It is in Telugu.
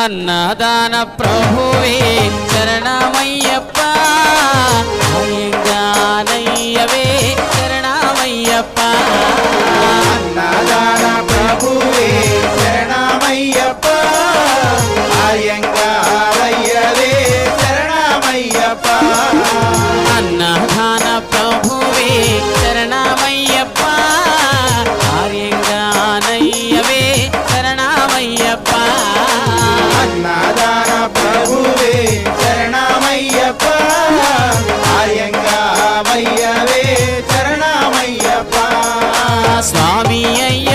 అన్నదాన ప్రభువే శరణమయ్యప్ప అయ్యంగానయ్యవే శరణమయ్యప్ప అన్నదాన ప్రభువే శరణమయ్యప్ప అయ్యంగారయ్యవే శరణమయ్యప్ప అన్నదాన ప్రభువే శరణమయ్యప్ప అయ్యంగానయ్యవే శరణమయ్యప్ప అన్నదాన ప్రభువే శరణమయ్యప్ప అయ్యంగారయ్యవే శరణమయ్యప్ప స్వామి అయ్య